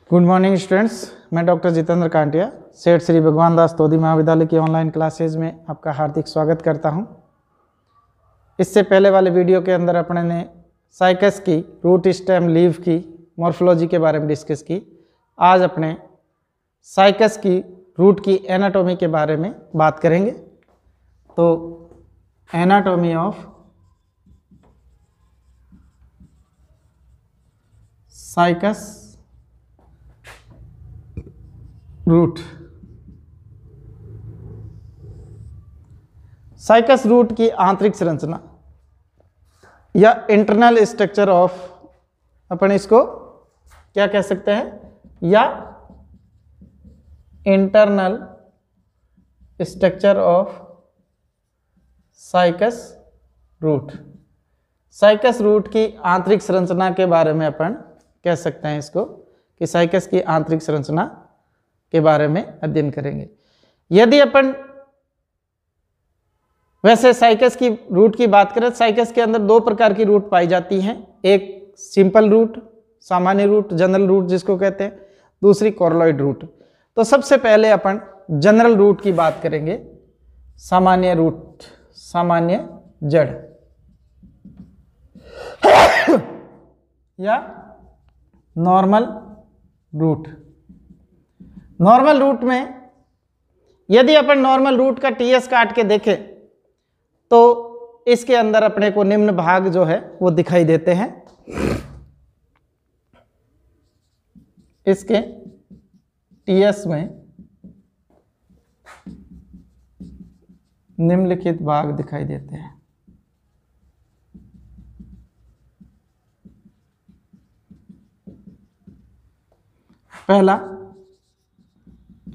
Good morning students, मैं doctor Jitendra Kantia सेठ श्री भगवान दास तोदी महाविद्यालय की ऑनलाइन क्लासेज में आपका हार्दिक स्वागत करता हूं। इससे पहले वाले वीडियो के अंदर अपने ने साइकस की रूट स्टेम लीफ की मॉर्फोलॉजी के बारे में डिस्कस की। आज अपने साइकस की रूट की एनाटॉमी के बारे में बात करेंगे। तो anatomy of cycas root. Cycas root की आंतरिक संरचना या इंटरनल स्ट्रक्चर ऑफ, अपन इसको क्या कह सकते हैं, या internal structure of cycas root. Cycas root की आंतरिक संरचना के बारे में अपन कह सकते हैं इसको कि साइकस की आंतरिक संरचना के बारे में अध्ययन करेंगे। यदि अपन वैसे साइकस की रूट की बात करें, साइकस के अंदर दो प्रकार की रूट पाई जाती हैं। एक सिंपल रूट, सामान्य रूट, जनरल रूट जिसको कहते हैं, दूसरी कोरोलॉइड रूट। तो सबसे पहले अपन जनरल रूट की बात करेंगे। सामान्य रूट, सामान्य जड़ या नॉर्मल रूट। नॉर्मल रूट में यदि अपन नॉर्मल रूट का टीएस काट के देखें तो इसके अंदर अपने को निम्न भाग जो है वो दिखाई देते हैं। इसके टीएस में निम्नलिखित भाग दिखाई देते हैं। पहला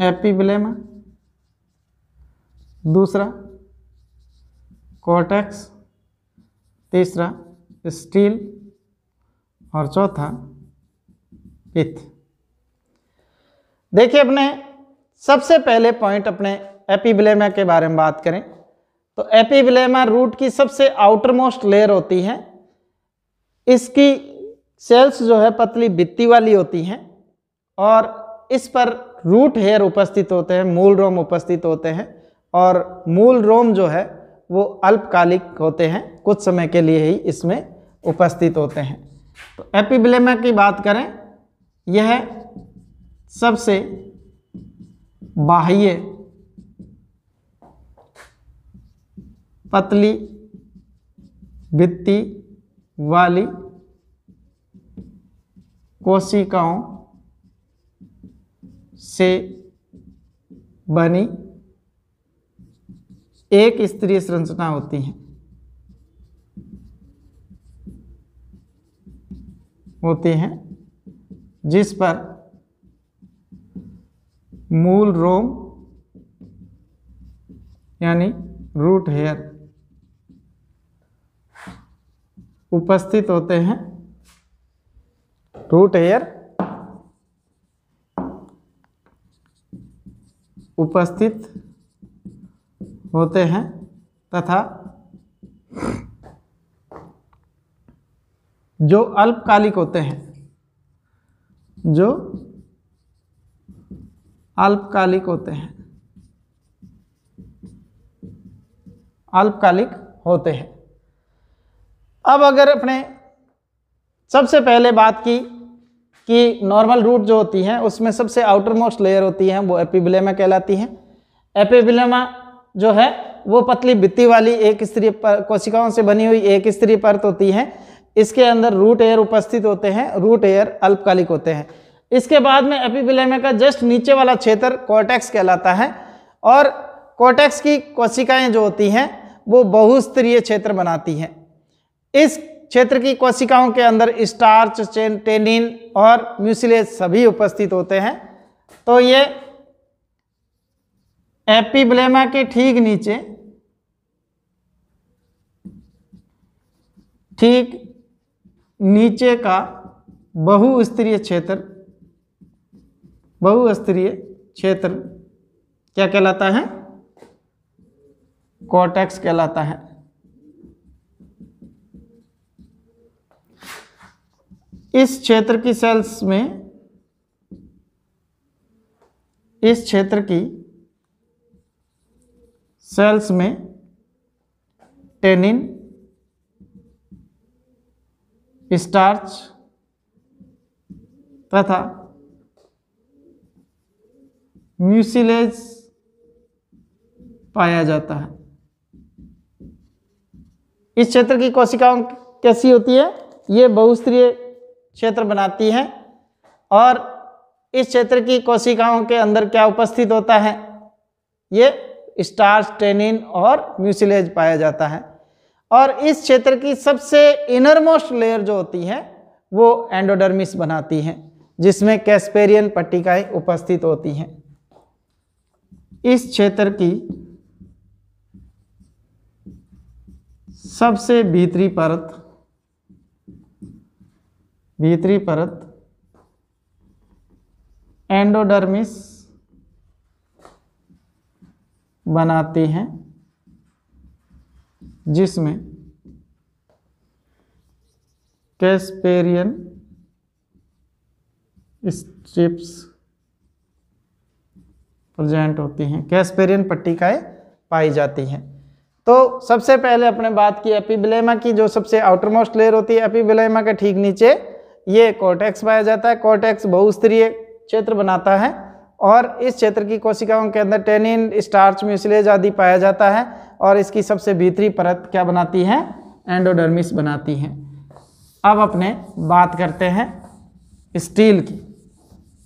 एपिब्लेमा, दूसरा कॉर्टेक्स, तीसरा स्टील और चौथा पिथ। देखिए, अपने सबसे पहले पॉइंट अपने एपिब्लेमा के बारे में बात करें तो एपिब्लेमा रूट की सबसे आउटर मोस्ट लेयर होती है। इसकी सेल्स जो है पतली भित्ति वाली होती हैं और इस पर रूट हेयर उपस्थित होते हैं, मूल रोम उपस्थित होते हैं और मूल रोम जो है वो अल्पकालिक होते हैं, कुछ समय के लिए ही इसमें उपस्थित होते हैं। तो एपिब्लेमा की बात करें, यह सबसे बाह्य पतली भित्ति वाली कोशिकाओं से बनी एक स्तरीय संरचना होती है जिस पर मूल रोम यानी रूट हेयर उपस्थित होते हैं। रूट हेयर उपस्थित होते हैं तथा जो अल्पकालिक होते हैं, जो अल्पकालिक होते हैं, अल्पकालिक होते हैं। अब अगर अपने सबसे पहले बात की कि नॉर्मल रूट जो होती हैं उसमें सबसे आउटर मोस्ट लेयर होती हैं वो एपिब्लेमा कहलाती हैं। एपिब्लेमा जो है वो पतली भित्ति वाली एक स्तरीय कोशिकाओं से बनी हुई एक स्तरीय परत होती है। इसके अंदर रूट हेयर उपस्थित होते हैं, रूट हेयर अल्पकालिक होते हैं। इसके बाद में एपिब्लेमा का जस्ट नीचे वाला क्षेत्र कॉर्टेक्स कहलाता है और कॉर्टेक्स की कोशिकाएं जो होती हैं वो बहुस्तरीय क्षेत्र बनाती हैं। इस क्षेत्र की कोशिकाओं के अंदर स्टार्च, टेनिन और म्यूसिलेज सभी उपस्थित होते हैं। तो ये एपिब्लेमा के ठीक नीचे का बहुस्तरीय क्षेत्र क्या कहलाता है? कॉर्टेक्स कहलाता है। इस क्षेत्र की सेल्स में इस क्षेत्र की सेल्स में टेनिन, स्टार्च तथा म्यूसिलेज पाया जाता है। इस क्षेत्र की कोशिकाओं कैसी होती है? ये बहुस्तरीय क्षेत्र बनाती हैं और इस क्षेत्र की कोशिकाओं के अंदर क्या उपस्थित होता है? ये स्टार्च, टेनिन और म्यूसिलेज पाया जाता है। और इस क्षेत्र की सबसे इनरमोस्ट लेयर जो होती है वो एंडोडर्मिस बनाती है, जिसमें कैस्पेरियन पट्टिकाएं उपस्थित होती हैं। इस क्षेत्र की सबसे भीतरी परत एंडोडर्मिस बनाती हैं, जिसमें कैस्पेरियन स्ट्रिप्स प्रेजेंट होती हैं, कैस्पेरियन पट्टिकाएं पाई जाती हैं। तो सबसे पहले अपने बात की एपिब्लेमा की, जो सबसे आउटरमोस्ट लेयर होती है। एपिब्लेमा के ठीक नीचे ये कॉर्टेक्स पाया जाता है। कॉर्टेक्स बहुस्तरीय क्षेत्र बनाता है और इस क्षेत्र की कोशिकाओं के अंदर टेनिन, स्टार्च, म्यूसिलेज आदि पाया जाता है और इसकी सबसे भीतरी परत क्या बनाती है? एंडोडर्मिस बनाती है। अब अपने बात करते हैं स्टील की।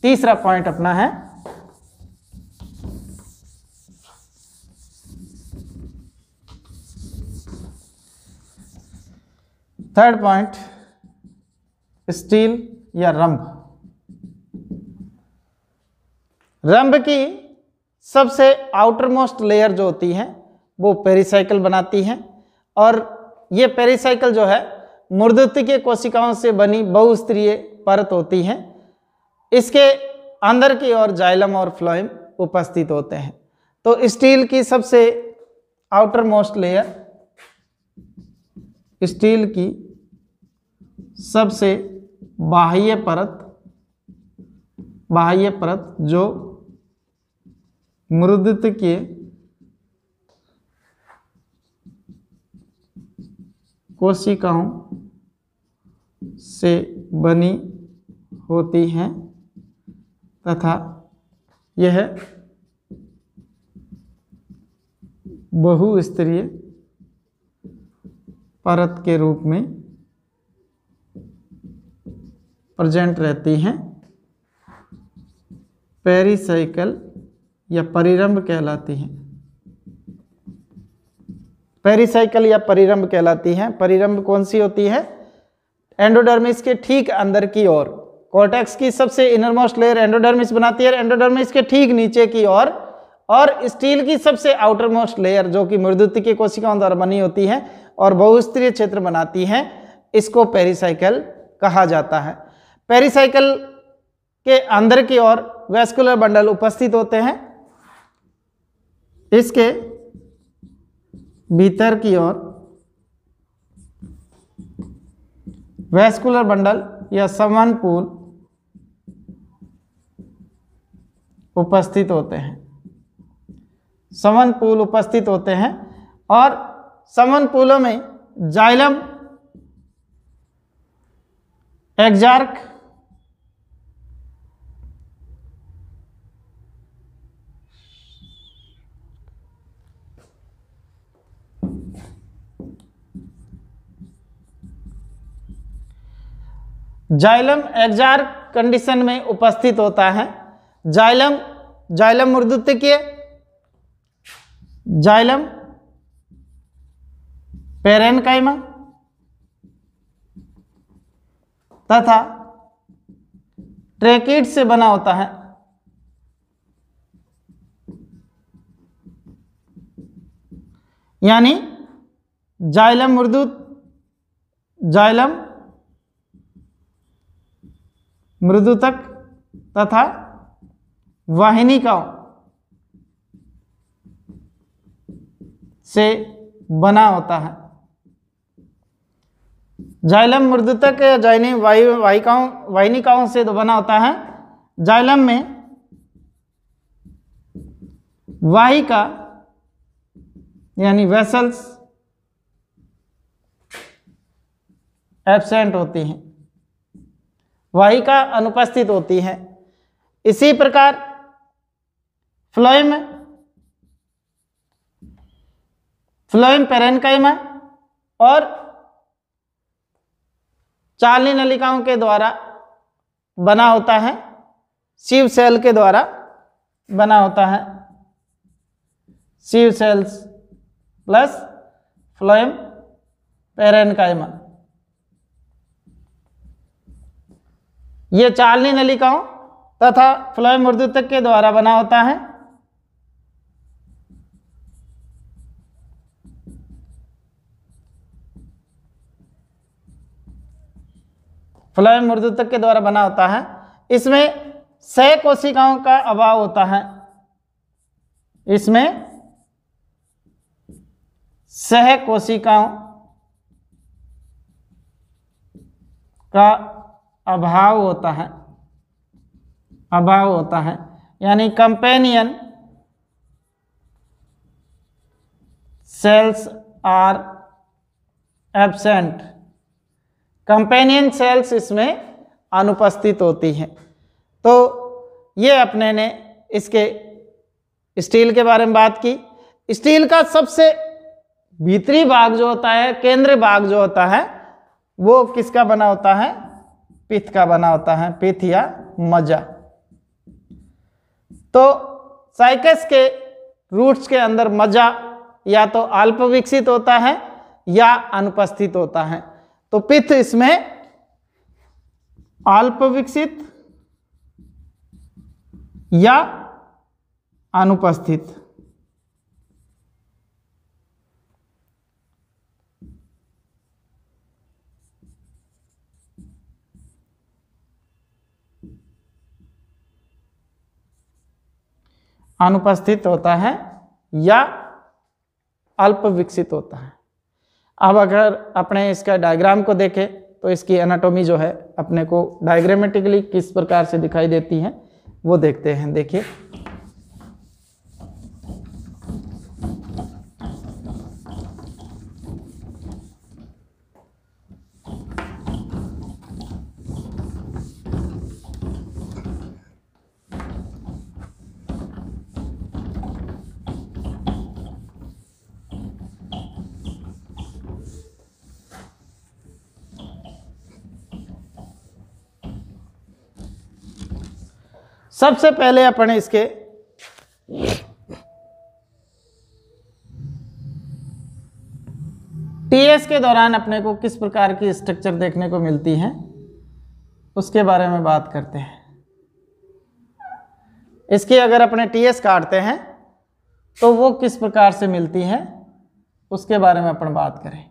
तीसरा पॉइंट अपना है थर्ड पॉइंट, स्टील या रंभ। रंभ की सबसे आउटरमोस्ट लेयर जो होती है वो पेरिसाइकिल बनाती है और ये पेरिसाइकिल जो है मूर्धत्वीय कोशिकाओं से बनी बहुस्तरीय परत होती है। इसके अंदर की ओर जाइलम और फ्लोएम उपस्थित होते हैं। तो स्टील की सबसे आउटरमोस्ट लेयर, स्टील की सबसे बाह्य परत जो मूर्धत्वीय कोशिकाओं से बनी होती हैं तथा यह बहुस्तरीय परत के रूप में प्रेजेंट रहती हैं। पेरिसाइकिल या परिरंभ कहलाती हैं। पेरिसाइकिल या परिरंभ कहलाती हैं। परिरंभ कौन सी होती है? एंडोडर्मिस के ठीक अंदर की ओर। कॉर्टेक्स की सबसे इनरमोस्ट लेयर एंडोडर्मिस बनाती है, एंडोडर्मिस के ठीक नीचे की ओर। और स्टील की सबसे आउटरमोस्ट लेयर जो कि मूर्धत्वीय कोशिकाओं द्वारा बनी होती है और बहुस्तरीय क्षेत्र बनाती है, इसको पेरिसाइकिल कहा जाता है। पेरिसाइकिल के अंदर की ओर वैस्कुलर बंडल उपस्थित होते हैं। इसके भीतर की ओर वैस्कुलर बंडल या संवहन उपस्थित होते हैं। संवहन पूल उपस्थित होते हैं और संवहन पूलों में जाइलम, एक्जार्क, जाइलम एक्जार्क कंडीशन में उपस्थित होता है। जाइलम मूर्धत्वीय, जाइलम पेरेन्काइमा तथा ट्रैकिड से बना होता है। यानी जाइलम मृदुतक तथा वाहिनिकाओं से बना होता है। जाइलम मृदुतक या वाहिनिकाओं से तो बना होता है। जाइलम में वाहिका यानी वेसल्स एब्सेंट होती हैं, वाहिका अनुपस्थित होती है। इसी प्रकार फ्लोएम पेरेन्काइमा और चालनी नलिकाओं के द्वारा बना होता है, सीव सेल के द्वारा बना होता है, सीव सेल्स प्लस फ्लोएम पेरेन्काइमा। ये चालनी नलिकाओं तथा फ्लोएम ऊर्ध्वतक के द्वारा बना होता है। फ्लोएम ऊर्ध्वतक के द्वारा बना होता है। इसमें सह कोशिकाओं का अभाव होता है, इसमें सह कोशिकाओं का अभाव होता है, यानी companion cells are absent, companion cells इसमें अनुपस्थित होती हैं। तो ये अपने ने इसके स्टील के बारे में बात की। स्टील का सबसे भीतरी भाग जो होता है, केंद्रीय भाग जो होता है, वो किसका बना होता है? पित्त का बना होता है, पित्त या मज्जा। तो साइकस के रूट्स के अंदर मज्जा या तो अल्प विकसित होता है या अनुपस्थित होता है। तो पित्त इसमें अल्प विकसित या अनुपस्थित। अनुपस्थित होता है या अल्प विकसित होता है। अब अगर अपने इसका डायग्राम को देखें तो इसकी एनाटॉमी जो है अपने को डायग्रामेटिकली किस प्रकार से दिखाई देती है वो देखते हैं। देखिए, सबसे पहले अपन इसके टीएस के दौरान अपने को किस प्रकार की स्ट्रक्चर देखने को मिलती है उसके बारे में बात करते हैं। इसकी अगर अपने टीएस काटते हैं तो वो किस प्रकार से मिलती है उसके बारे में अपन बात करें।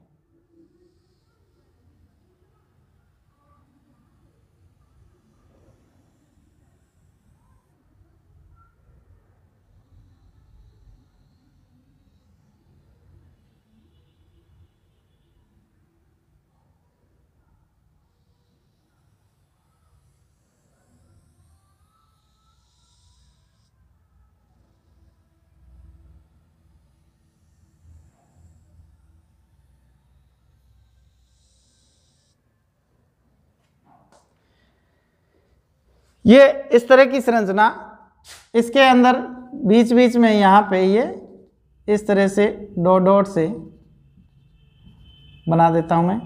ये इस तरह की संरचना, इसके अंदर बीच बीच में यहाँ पे ये इस तरह से डॉट डॉट से बना देता हूँ मैं।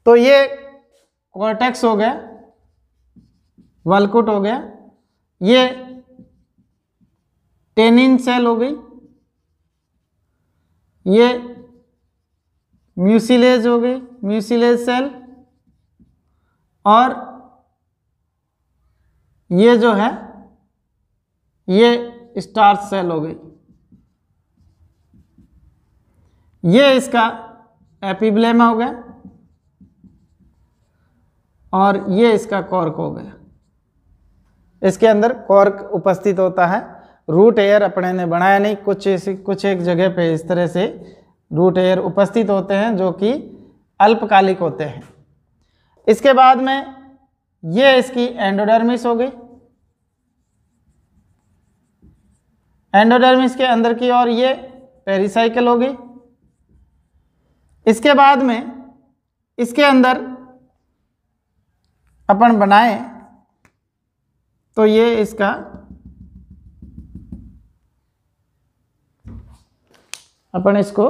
तो ये कॉर्टेक्स हो गया, वल्कुट हो गया, ये टेनिन सेल हो गई, ये म्यूसिलेज हो गई, म्यूसिलेज सेल, और ये जो है ये स्टार्च सेल हो गई। ये इसका एपिब्लेमा हो गया और ये इसका कॉर्क हो गया। इसके अंदर कॉर्क उपस्थित होता है। रूट एयर अपने ने बनाया नहीं, कुछ एक जगह पे इस तरह से रूट एयर उपस्थित होते हैं जो कि अल्पकालिक होते हैं। इसके बाद में ये इसकी एंडोडर्मिस हो गई। एंडोडर्मिस के अंदर की ओर ये पेरिसाइकिल हो गई। इसके बाद में इसके अंदर अपन बनाए तो ये इसका अपन इसको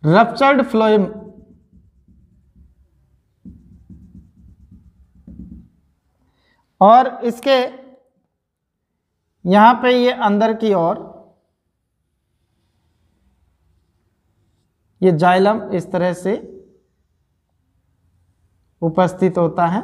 रप्चर्ड फ्लोएम और इसके यहां पे ये अंदर की ओर ये जाइलम इस तरह से उपस्थित होता है।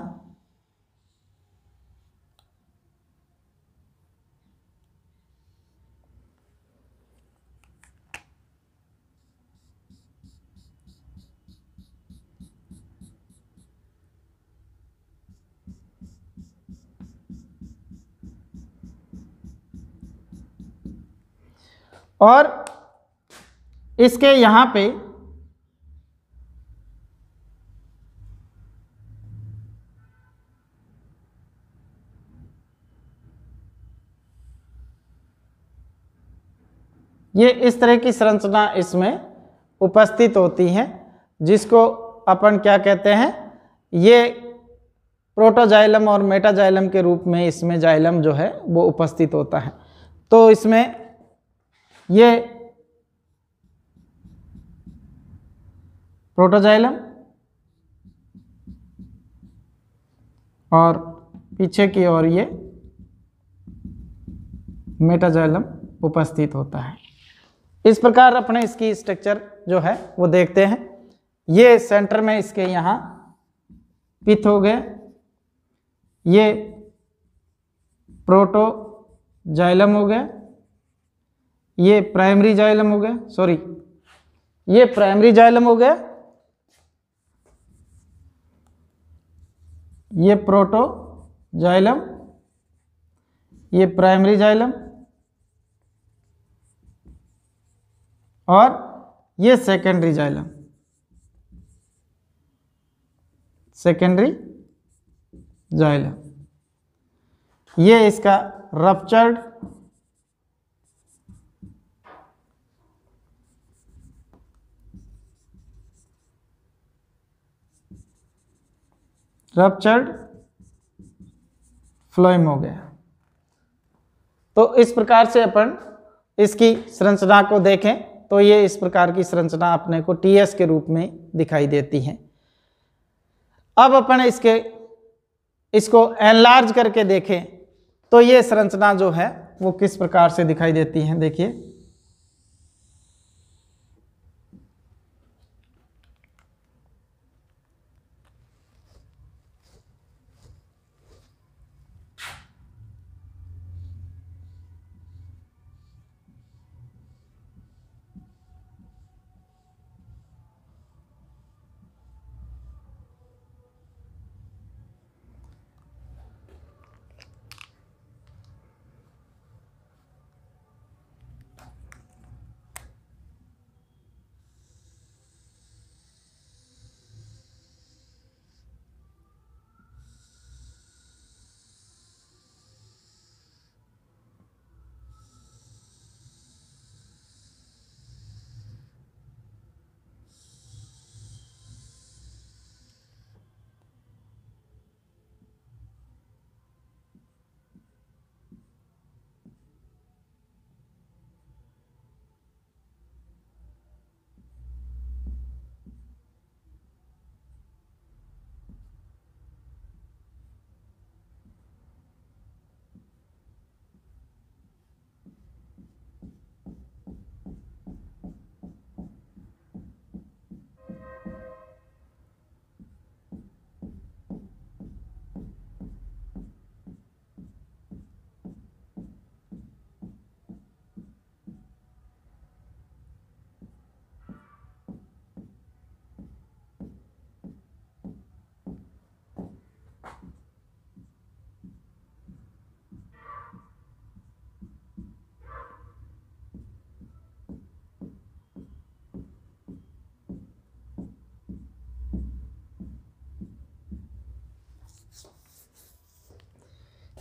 और इसके यहां पे ये इस तरह की संरचना इसमें उपस्थित होती है, जिसको अपन क्या कहते हैं, ये प्रोटोजाइलम और मेटाजाइलम के रूप में इसमें जाइलम जो है वो उपस्थित होता है। तो इसमें ये प्रोटोजाइलम और पीछे की ओर ये मेटाजाइलम उपस्थित होता है। इस प्रकार अपने इसकी स्ट्रक्चर जो है वो देखते हैं। ये सेंटर में इसके यहाँ पिथ हो गए, ये प्रोटोजाइलम हो गया, ये प्राइमरी जाइलम हो गया, सॉरी ये प्राइमरी जाइलम हो गया, ये प्रोटोजाइलम, ये प्राइमरी जाइलम और ये सेकेंडरी जाइलम, सेकेंडरी जाइलम। ये इसका रप्चर्ड फ्लोएम हो गया। तो इस प्रकार से अपन इसकी संरचना को देखें तो ये इस प्रकार की संरचना अपने को टीएस के रूप में दिखाई देती है। अब अपन इसको एनलार्ज करके देखें तो ये संरचना जो है वो किस प्रकार से दिखाई देती है। देखिए,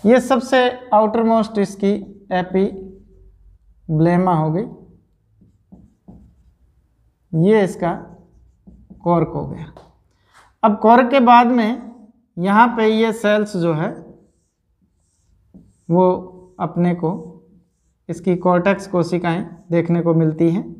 ये सबसे आउटर मोस्ट इसकी एपिब्लेमा हो गई, ये इसका कॉर्क हो गया। अब कॉर्क के बाद में यहाँ पे ये सेल्स जो है वो अपने को इसकी कॉर्टेक्स कोशिकाएं देखने को मिलती हैं।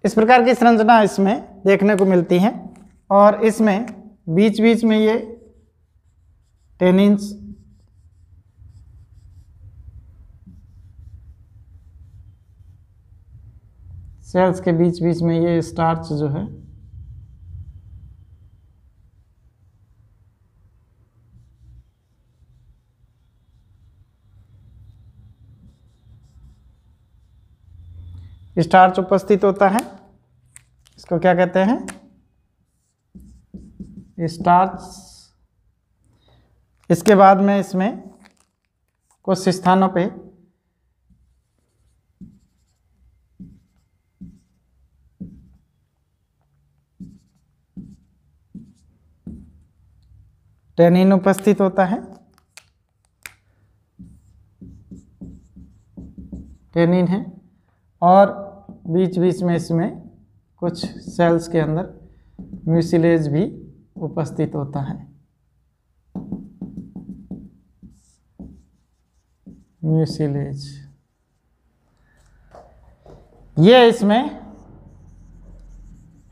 इस प्रकार की संरचना इसमें देखने को मिलती है और इसमें बीच बीच में ये टेनिन्स सेल्स के बीच बीच में ये स्टार्च जो है स्टार्च उपस्थित होता है। इसको क्या कहते हैं? स्टार्च। इसके बाद में इसमें कुछ स्थानों पे टेनिन उपस्थित होता है। टेनिन है और बीच बीच में इसमें कुछ सेल्स के अंदर म्यूसिलेज भी उपस्थित होता है। म्यूसिलेज ये इसमें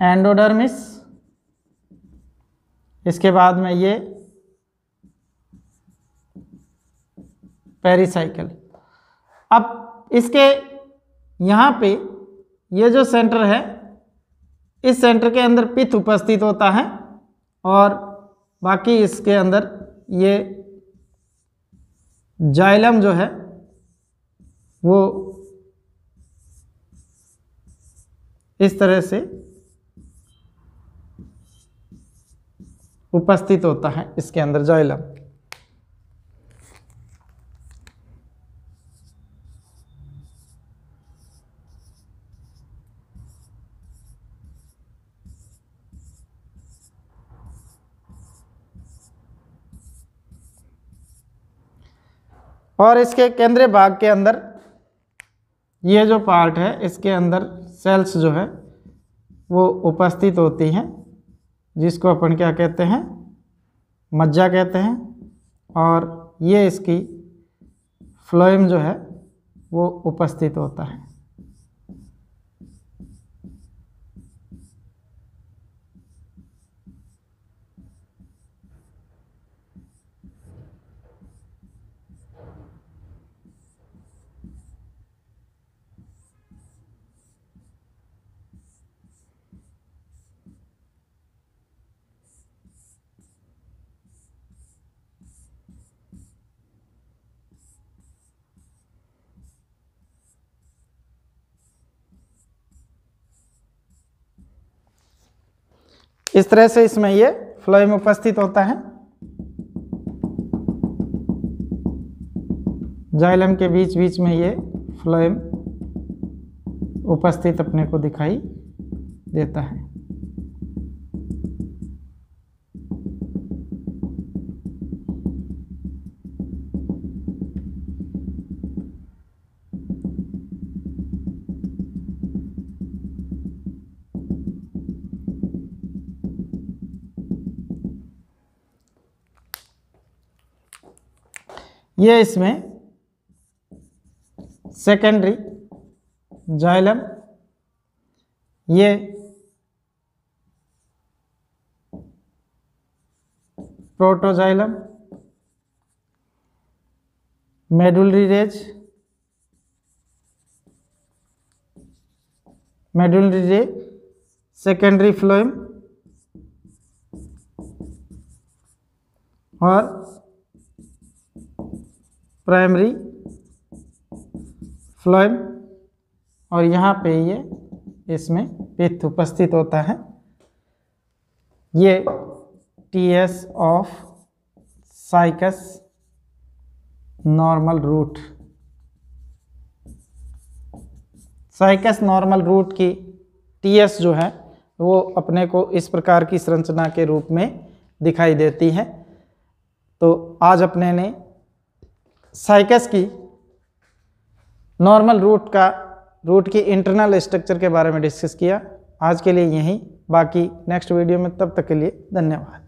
एंडोडर्मिस, इसके बाद में ये पेरिसाइकल। अब इसके यहाँ पे ये जो सेंटर है, इस सेंटर के अंदर पित्त उपस्थित होता है और बाकी इसके अंदर ये जाइलम जो है वो इस तरह से उपस्थित होता है। इसके अंदर जाइलम। और इसके केंद्रीय भाग के अंदर ये जो पार्ट है, इसके अंदर सेल्स जो है वो उपस्थित होती हैं, जिसको अपन क्या कहते हैं? मज्जा कहते हैं। और ये इसकी फ्लोएम जो है वो उपस्थित होता है। इस तरह से इसमें ये फ्लोएम उपस्थित होता है। जाइलम के बीच बीच में ये फ्लोएम उपस्थित अपने को दिखाई देता है। ये इसमें सेकेंडरी जाइलम, ये प्रोटोजाइलम, मेडुलरी रेज, मेडुलरी रे, सेकेंडरी फ्लोएम और प्राइमरी फ्लोएम, और यहाँ पे ये इसमें पित्त उपस्थित होता है। ये TS of cycas normal root, cycas normal root की टीएस जो है वो अपने को इस प्रकार की संरचना के रूप में दिखाई देती है। तो आज अपने ने साइकस की नॉर्मल रूट की इंटरनल स्ट्रक्चर के बारे में डिस्कस किया। आज के लिए यही, बाकी नेक्स्ट वीडियो में, तब तक के लिए धन्यवाद।